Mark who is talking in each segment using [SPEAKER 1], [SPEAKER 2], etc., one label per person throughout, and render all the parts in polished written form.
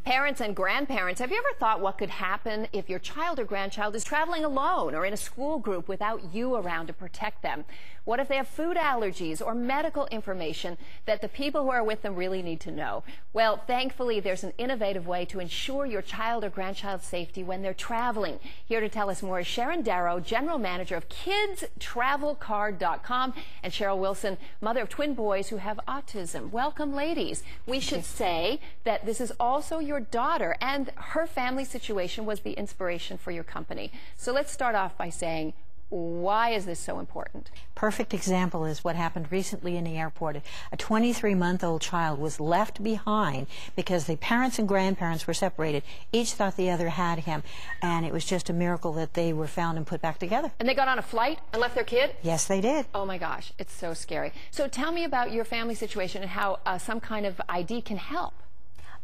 [SPEAKER 1] Parents and grandparents, have you ever thought what could happen if your child or grandchild is traveling alone or in a school group without you around to protect them? What if they have food allergies or medical information that the people who are with them really need to know? Well, thankfully, there's an innovative way to ensure your child or grandchild's safety when they're traveling. Here to tell us more is Sharon Darrow, General Manager of KidsTravelCard.com, and Cheryl Wilson, mother of twin boys who have autism. Welcome, ladies. We should say that this is also your daughter, and her family situation was the inspiration for your company. So let's start off by saying, why is this so important?
[SPEAKER 2] Perfect example is what happened recently in the airport. A 23-month-old child was left behind because the parents and grandparents were separated. Each thought the other had him, and it was just a miracle that they were found and put back together.
[SPEAKER 1] And they got on a flight and left their kid?
[SPEAKER 2] Yes, they did.
[SPEAKER 1] Oh my gosh, it's so scary. So tell me about your family situation and how some kind of ID can help.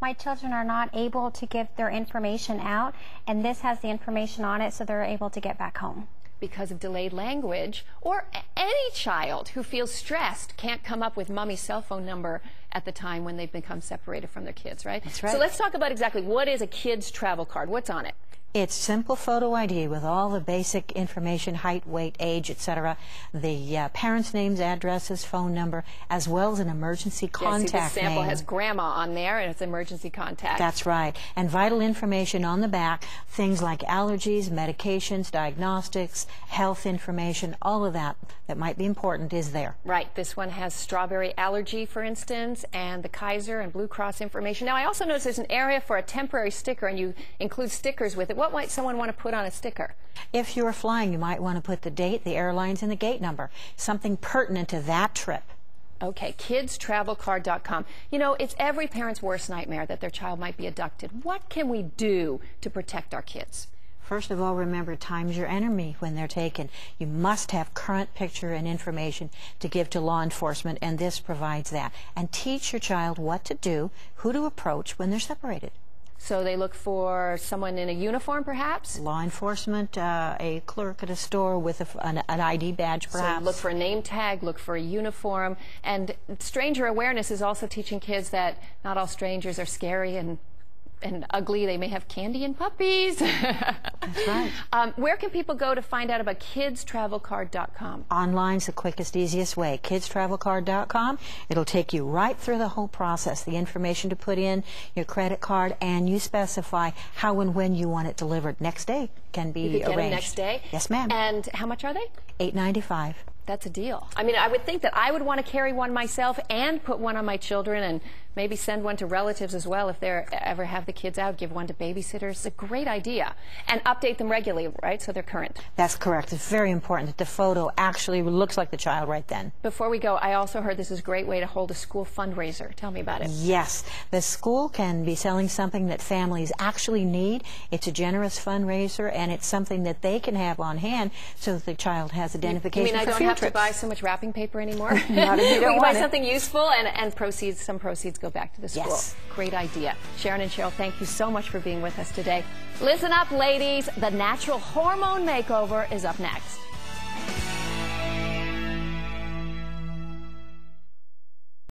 [SPEAKER 3] My children are not able to give their information out, and this has the information on it, so they're able to get back home.
[SPEAKER 1] Because of delayed language, or any child who feels stressed can't come up with mommy's cell phone number at the time when they've become separated from their kids, right?
[SPEAKER 2] That's right.
[SPEAKER 1] So let's talk about exactly what is a kid's travel card. What's on it?
[SPEAKER 2] It's simple photo ID with all the basic information, height, weight, age, etc. The parents' names, addresses, phone number, as well as an emergency contact
[SPEAKER 1] this sample
[SPEAKER 2] name.
[SPEAKER 1] has grandma on there, and it's emergency contact.
[SPEAKER 2] That's right. And vital information on the back, things like allergies, medications, diagnostics, health information, all of that that might be important is there.
[SPEAKER 1] Right. This one has strawberry allergy, for instance, and the Kaiser and Blue Cross information. Now, I also noticed there's an area for a temporary sticker, and you include stickers with it. What might someone want to put on a sticker?
[SPEAKER 2] If you're flying, you might want to put the date, the airlines, and the gate number, something pertinent to that trip.
[SPEAKER 1] Okay, KidsTravelCard.com. You know, it's every parent's worst nightmare that their child might be abducted. What can we do to protect our kids?
[SPEAKER 2] First of all, remember, time's your enemy when they're taken. You must have current picture and information to give to law enforcement, and this provides that. And teach your child what to do, who to approach when they're separated.
[SPEAKER 1] So they look for someone in a uniform, perhaps?
[SPEAKER 2] Law enforcement, a clerk at a store with an ID badge, perhaps.
[SPEAKER 1] So look for a name tag, look for a uniform. And stranger awareness is also teaching kids that not all strangers are scary and ugly. They may have candy and puppies.
[SPEAKER 2] That's right.
[SPEAKER 1] Where can people go to find out about KidsTravelCard.com?
[SPEAKER 2] Online's the quickest, easiest way. KidsTravelCard.com. It'll take you right through the whole process, the information to put in, your credit card, and you specify how and when you want it delivered. Next day can be
[SPEAKER 1] arranged. You could get it next day?
[SPEAKER 2] Yes, ma'am.
[SPEAKER 1] And how much are they?
[SPEAKER 2] $8.95.
[SPEAKER 1] That's a deal. I mean, I would think that I would want to carry one myself and put one on my children, and maybe send one to relatives as well if they ever have the kids out, give one to babysitters. It's a great idea. And update them regularly, right, so they're current.
[SPEAKER 2] That's correct. It's very important that the photo actually looks like the child right then.
[SPEAKER 1] Before we go, I also heard this is a great way to hold a school fundraiser. Tell me about it.
[SPEAKER 2] Yes. The school can be selling something that families actually need. It's a generous fundraiser, and it's something that they can have on hand so that the child has identification for
[SPEAKER 1] I
[SPEAKER 2] field
[SPEAKER 1] don't have
[SPEAKER 2] trips.
[SPEAKER 1] to buy so much wrapping paper anymore?
[SPEAKER 2] Not if you don't
[SPEAKER 1] we
[SPEAKER 2] want
[SPEAKER 1] buy
[SPEAKER 2] it.
[SPEAKER 1] something useful, and some proceeds go back to the school.
[SPEAKER 2] Yes.
[SPEAKER 1] Great idea. Sharon and Cheryl, thank you so much for being with us today. Listen up, ladies. The Natural Hormone Makeover is up next.